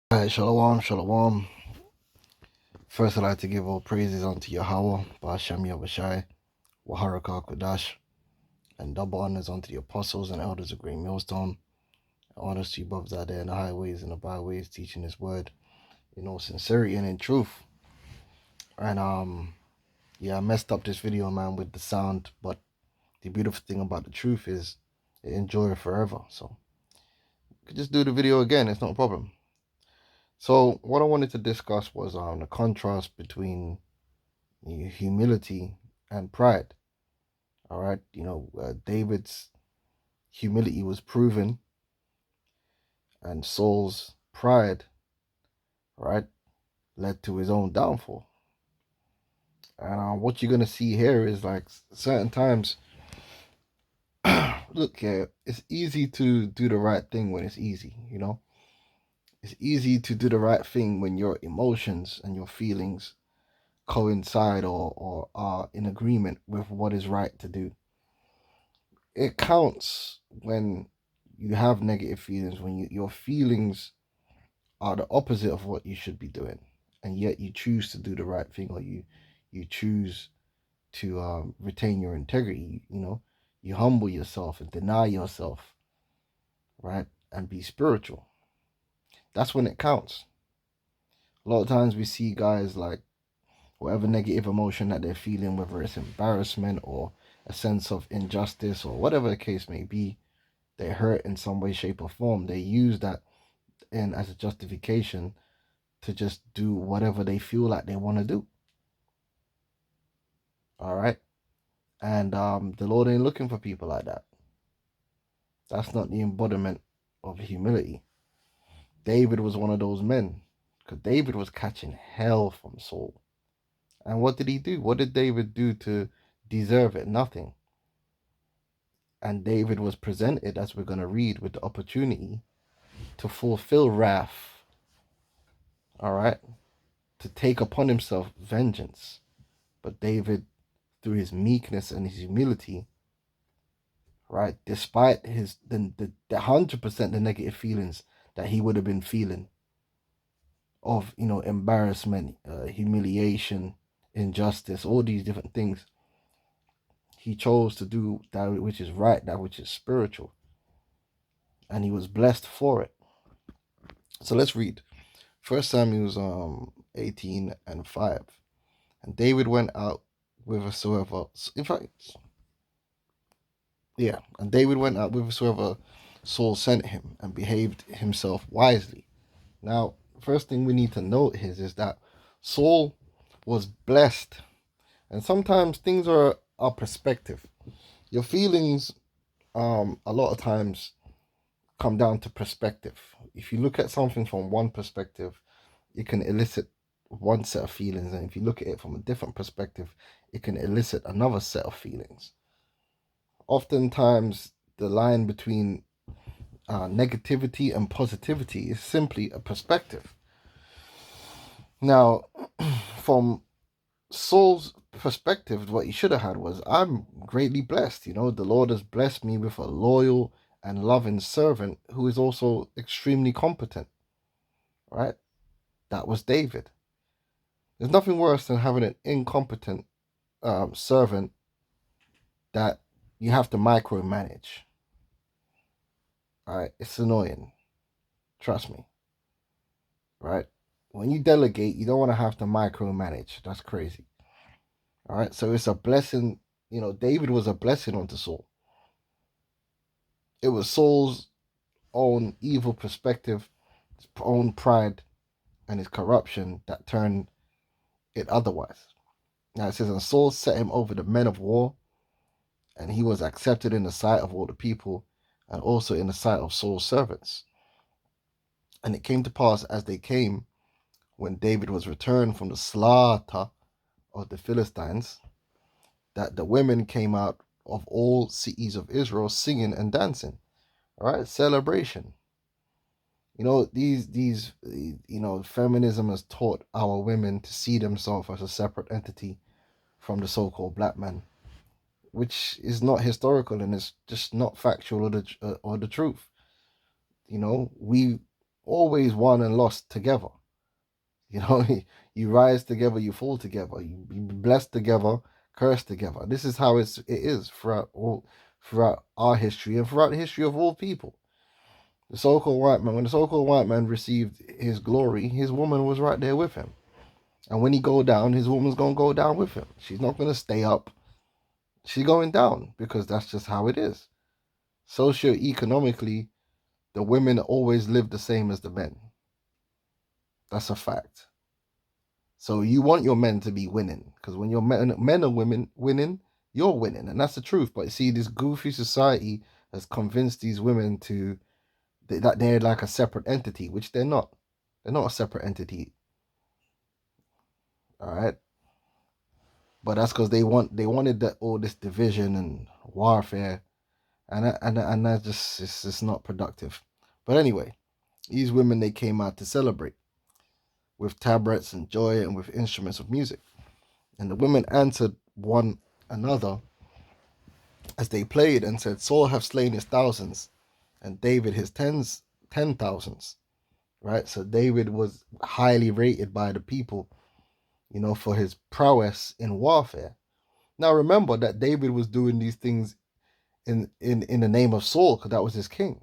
Alright, shalom, shalom. First, I'd like to give all praises unto Yahweh, Ba'ashem Yahushai, Waharaka Kodash, and double honors unto the apostles and elders of Great Millstone. Honors to you brothers out there in the highways and the byways, teaching His word in all sincerity and in truth. And yeah, I messed up this video, man, with the sound, but the beautiful thing about the truth is it endures forever. So you could just do the video again; it's not a problem. So what I wanted to discuss was the contrast between humility and pride. All right, David's humility was proven, and Saul's pride, right, led to his own downfall. And what you're gonna see here is like certain times. Look here, it's easy to do the right thing when it's easy. It's easy to do the right thing when your emotions and your feelings coincide or are in agreement with what is right to do. It counts when you have negative feelings, when your feelings are the opposite of what you should be doing, and yet you choose to do the right thing, or you choose to retain your integrity. You humble yourself and deny yourself, right, and be spiritual. That's when it counts. A lot of times we see guys like whatever negative emotion that they're feeling, whether it's embarrassment or a sense of injustice or whatever the case may be, they hurt in some way, shape, or form. They use that in as a justification to just do whatever they feel like they want to do. All right. And the Lord ain't looking for people like that. That's not the embodiment of humility. David was one of those men, because David was catching hell from Saul. And what did he do? What did David do to deserve it? Nothing. And David was presented, as we're going to read, with the opportunity to fulfill wrath. All right. To take upon himself vengeance. But David, through his meekness and his humility, right, despite the 100% the negative feelings that he would have been feeling of embarrassment, humiliation, injustice, all these different things, he chose to do that which is right, that which is spiritual, and he was blessed for it. So let's read First Samuel 18:5. And David went out whithersoever. In fact, yeah, and David went out whithersoever Saul sent him, and behaved himself wisely. Now, first thing we need to note is that Saul was blessed, and sometimes things are perspective. Your feelings, a lot of times, come down to perspective. If you look at something from one perspective, it can elicit one set of feelings, and if you look at it from a different perspective, it can elicit another set of feelings. Oftentimes, the line between negativity and positivity is simply a perspective. Now, from Saul's perspective, what he should have had was, I'm greatly blessed. The Lord has blessed me with a loyal and loving servant who is also extremely competent. Right? That was David. There's nothing worse than having an incompetent servant that you have to micromanage. All right? It's annoying. Trust me. Right? When you delegate, you don't want to have to micromanage. That's crazy. All right? So it's a blessing. David was a blessing unto Saul. It was Saul's own evil perspective, his own pride, and his corruption that turned it otherwise. Now it says, and Saul set him over the men of war, and he was accepted in the sight of all the people, and also in the sight of Saul's servants. And it came to pass, as they came, when David was returned from the slaughter of the Philistines, that the women came out of all cities of Israel singing and dancing. All right, celebration. Feminism has taught our women to see themselves as a separate entity from the so-called black man, which is not historical and it's just not factual or the truth. We always won and lost together. You know, you rise together, you fall together, you be blessed together, cursed together. This is how it is throughout our history and throughout the history of all people. The so-called white man, when the so-called white man received his glory, his woman was right there with him. And when he go down, his woman's gonna go down with him. She's not gonna stay up. She's going down because that's just how it is. Socioeconomically, the women always live the same as the men. That's a fact. So you want your men to be winning, because when your men are women winning, you're winning, and that's the truth. But you see, this goofy society has convinced these women that they're like a separate entity, which they're not. They're not a separate entity. All right, but that's because they wanted all this division and warfare, and that just it's just not productive. But anyway, these women, they came out to celebrate with tabrets and joy and with instruments of music. And the women answered one another as they played and said, Saul hath slain his thousands, and David his ten thousands. Right? So David was highly rated by the people, for his prowess in warfare. Now remember that David was doing these things in the name of Saul, because that was his king.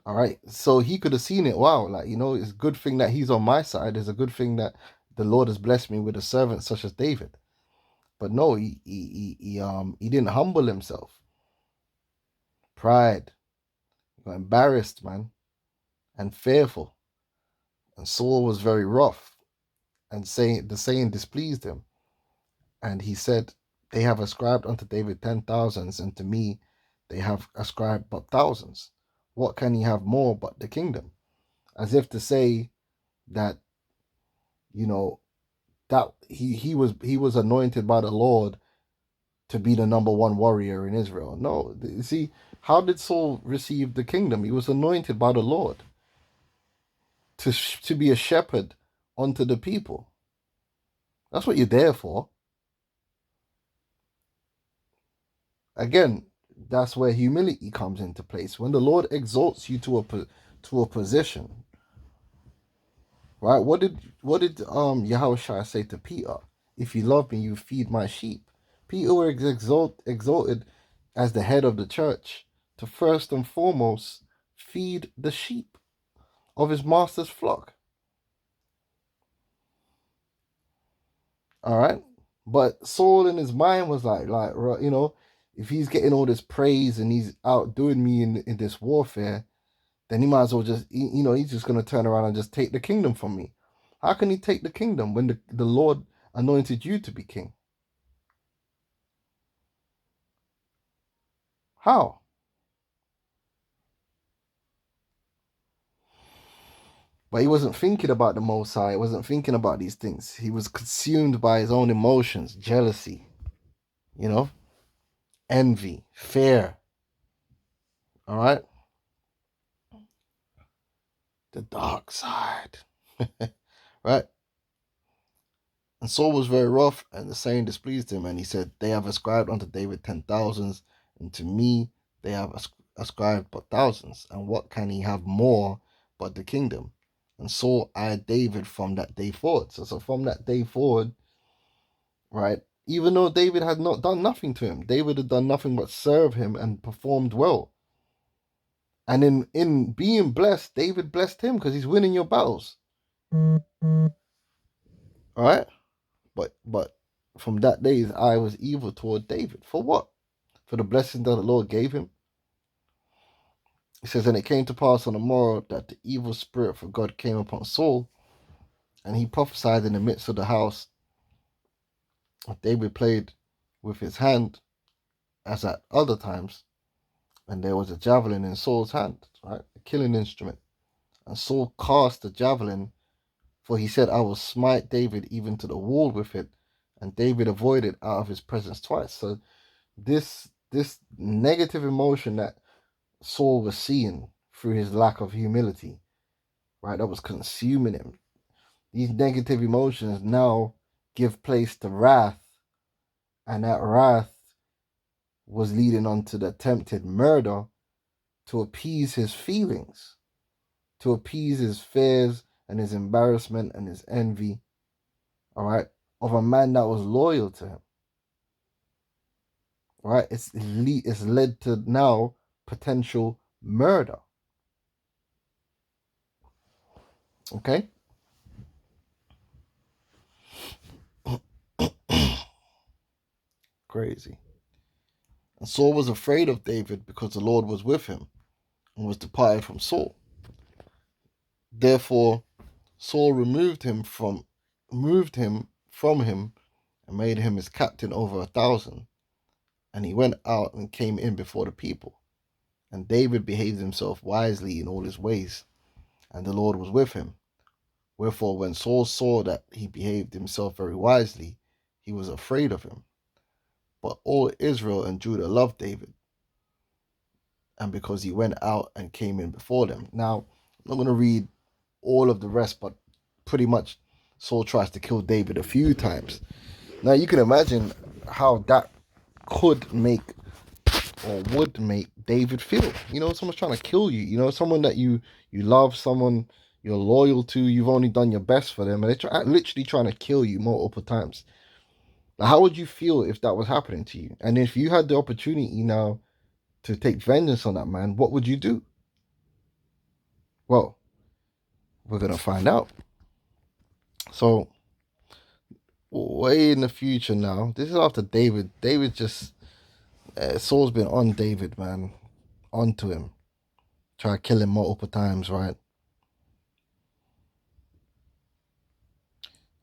All right. So he could have seen it. Wow, it's a good thing that he's on my side. It's a good thing that the Lord has blessed me with a servant such as David. But no, he didn't humble himself. Pride. He got embarrassed, man, and fearful. And Saul was very rough, and the saying displeased him. And he said, they have ascribed unto David 10,000s, and to me they have ascribed but thousands. What can he have more but the kingdom? As if to say that, that he was anointed by the Lord to be the number one warrior in Israel. No, see, how did Saul receive the kingdom? He was anointed by the Lord to be a shepherd unto the people. That's what you're there for. Again, that's where humility comes into place. When the Lord exalts you to a position, right? What did Yahushua say to Peter? If you love me, you feed my sheep. Peter was exalted as the head of the church to first and foremost feed the sheep of his master's flock. All right, but Saul in his mind was like, if he's getting all this praise and he's outdoing me in this warfare, then he might as well just, he's just gonna turn around and just take the kingdom from me. How can he take the kingdom when the Lord anointed you to be king? How? But he wasn't thinking about the Most High. He wasn't thinking about these things. He was consumed by his own emotions, jealousy, envy, fear. All right? The dark side. Right? And Saul was very rough, and the saying displeased him. And he said, they have ascribed unto David 10,000s, and to me they have ascribed but thousands. And what can he have more but the kingdom? And Saul eyed David from that day forward. So from that day forward, right, even though David had not done nothing to him, David had done nothing but serve him and performed well. And in being blessed, David blessed him because he's winning your battles. All right? But from that day his eye was evil toward David. For what? For the blessing that the Lord gave him. He says, and it came to pass on the morrow that the evil spirit from God came upon Saul, and he prophesied in the midst of the house. David played with his hand as at other times, and there was a javelin in Saul's hand, right? A killing instrument. And Saul cast the javelin, for he said, I will smite David even to the wall with it. And David avoided out of his presence twice. So this negative emotion that Saul was seeing through his lack of humility, right, that was consuming him. These negative emotions now give place to wrath, and that wrath was leading on to the attempted murder to appease his feelings. to appease his fears and his embarrassment and his envy, all right, of a man that was loyal to him. All right, it's led to now potential murder. Okay. Crazy. And Saul was afraid of David because the Lord was with him and was departed from Saul. Therefore, Saul moved him from him and made him his captain over 1,000. And he went out and came in before the people. And David behaved himself wisely in all his ways, and the Lord was with him. Wherefore, when Saul saw that he behaved himself very wisely, he was afraid of him. But all Israel and Judah loved David, and because he went out and came in before them. Now, I'm not going to read all of the rest, but pretty much Saul tries to kill David a few times. Now, you can imagine how that could make or would make David feel. You know, someone's trying to kill you. You know, someone that you love, someone you're loyal to, you've only done your best for them, and they're literally trying to kill you multiple times. Now, how would you feel if that was happening to you? And if you had the opportunity now to take vengeance on that man, what would you do? Well, we're going to find out. So, way in the future now, this is after David. David just, Saul's been on David, man, onto him. Try to kill him multiple times, right?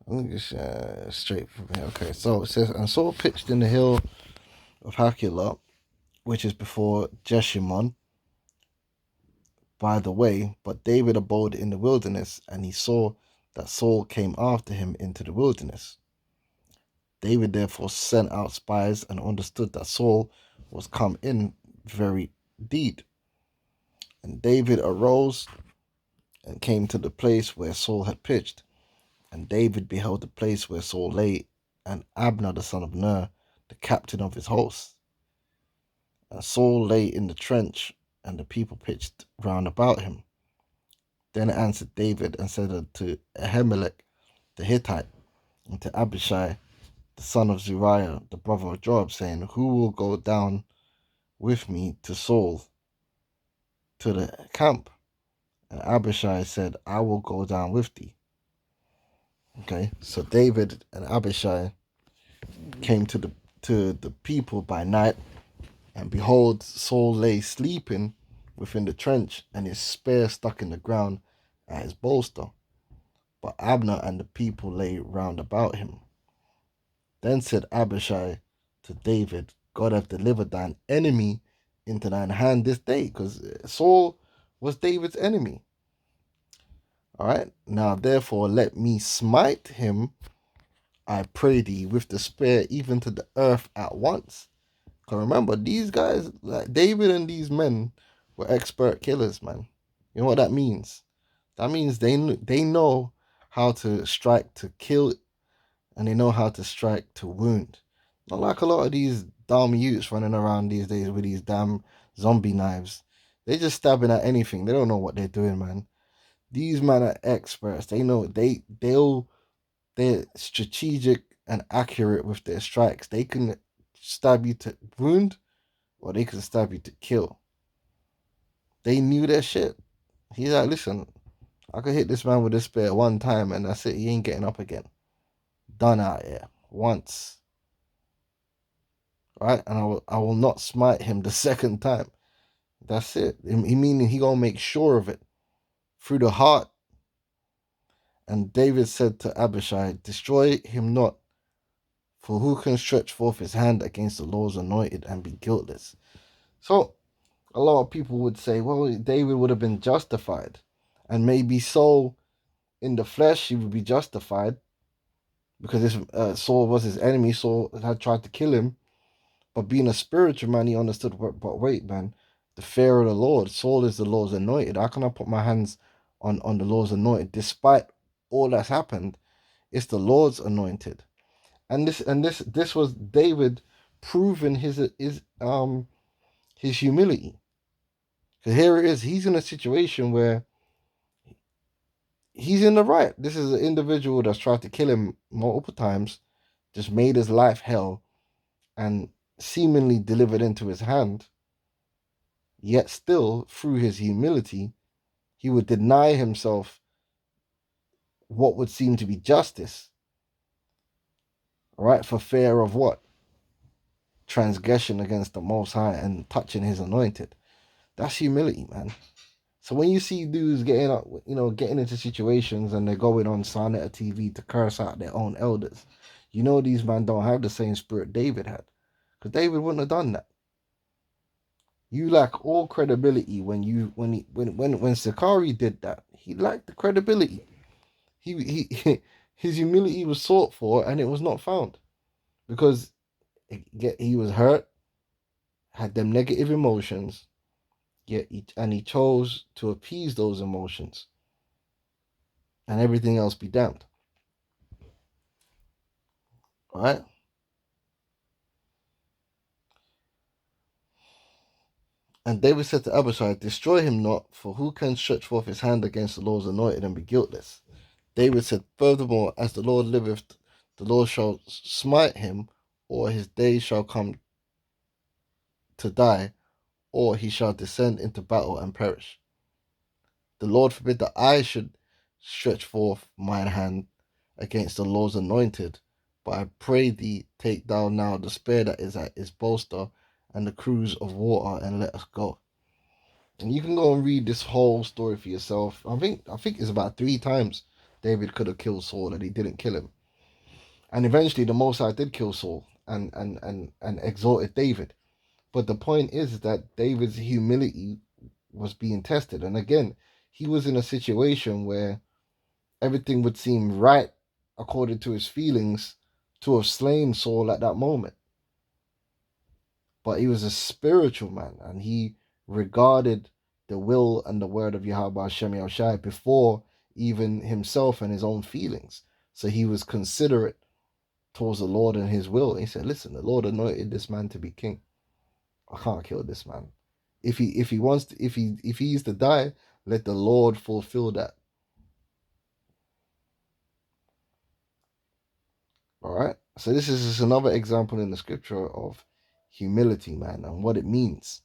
Let me just straight from here. Okay, so it says, and Saul pitched in the hill of Hakilah, which is before Jeshimon, by the way, but David abode in the wilderness, and he saw that Saul came after him into the wilderness. David therefore sent out spies and understood that Saul was come in very deed. And David arose and came to the place where Saul had pitched. And David beheld the place where Saul lay, and Abner the son of Ner, the captain of his hosts. And Saul lay in the trench, and the people pitched round about him. Then answered David and said unto Ahimelech the Hittite, and to Abishai the son of Zeruiah, the brother of Joab, saying, who will go down with me to Saul to the camp? And Abishai said, I will go down with thee. Okay, so David and Abishai came to the people by night, and behold, Saul lay sleeping within the trench, and his spear stuck in the ground at his bolster. But Abner and the people lay round about him. Then said Abishai to David, God hath delivered thine enemy into thine hand this day, because Saul was David's enemy. All right, now therefore let me smite him, I pray thee, with the spear even to the earth at once. Because remember, these guys, like David and these men, were expert killers, man. You know what that means? That means they know how to strike to kill, and they know how to strike to wound. Not like a lot of these dumb youths running around these days with these damn zombie knives. They're just stabbing at anything. They don't know what they're doing, man. These men are experts. They know they're strategic and accurate with their strikes. They can stab you to wound, or they can stab you to kill. They knew their shit. He's like, listen, I could hit this man with a spear one time and that's it. He ain't getting up again. Done out here. Once. Right? And I will not smite him the second time. That's it. Meaning he gonna make sure of it. Through the heart. And David said to Abishai, destroy him not, for who can stretch forth his hand against the Lord's anointed and be guiltless? So, a lot of people would say, well, David would have been justified. And maybe Saul, in the flesh, he would be justified. Because Saul was his enemy. Saul had tried to kill him. But being a spiritual man, he understood, but wait, man, the fear of the Lord, Saul is the Lord's anointed. How can I put my hands on the Lord's anointed? Despite all that's happened, it's the Lord's anointed. And this was David proving his humility. Because here it is, he's in a situation where he's in the right. This is an individual that's tried to kill him multiple times, just made his life hell, and seemingly delivered into his hand. Yet still, through his humility, he would deny himself what would seem to be justice, right? For fear of what? Transgression against the Most High and touching his anointed. That's humility, man. So when you see dudes getting up, getting into situations and they're going on Sonnet TV to curse out their own elders, you know these men don't have the same spirit David had, because David wouldn't have done that. You lack all credibility when Sakari did that. He lacked the credibility. He his humility was sought for and it was not found because he was hurt, had them negative emotions, yet he chose to appease those emotions and everything else be damned. All right. And David said to Abishai, destroy him not, for who can stretch forth his hand against the Lord's anointed and be guiltless? David said, furthermore, as the Lord liveth, the Lord shall smite him, or his days shall come to die, or he shall descend into battle and perish. The Lord forbid that I should stretch forth mine hand against the Lord's anointed, but I pray thee, take thou now the spear that is at his bolster and the cruse of water, and let us go. And you can go and read this whole story for yourself. I think it's about 3 times David could have killed Saul and he didn't kill him. And eventually the Most High did kill Saul and exalted David. But the point is that David's humility was being tested. And again, he was in a situation where everything would seem right according to his feelings to have slain Saul at that moment. But he was a spiritual man and he regarded the will and the word of Yahweh Hashem Yahushai before even himself and his own feelings. So he was considerate towards the Lord and his will. And he said, listen, the Lord anointed this man to be king. I can't kill this man. If he wants to, if he is to die, let the Lord fulfill that. All right. So this is just another example in the scripture of humility, man, and what it means.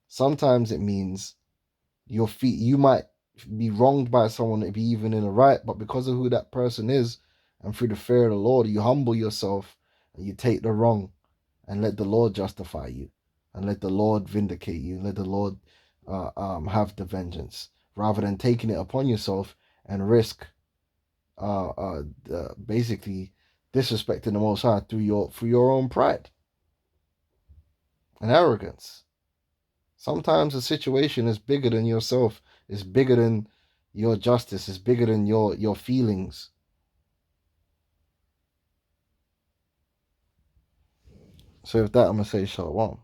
Sometimes it means you might be wronged by someone that be even in the right, but because of who that person is, and through the fear of the Lord, you humble yourself and you take the wrong and let the Lord justify you and let the Lord vindicate you, let the Lord have the vengeance, rather than taking it upon yourself and risk basically disrespecting the Most High through your own pride and arrogance. Sometimes the situation is bigger than yourself. It's bigger than your justice. It's bigger than your feelings. So with that, I'm going to say shalom.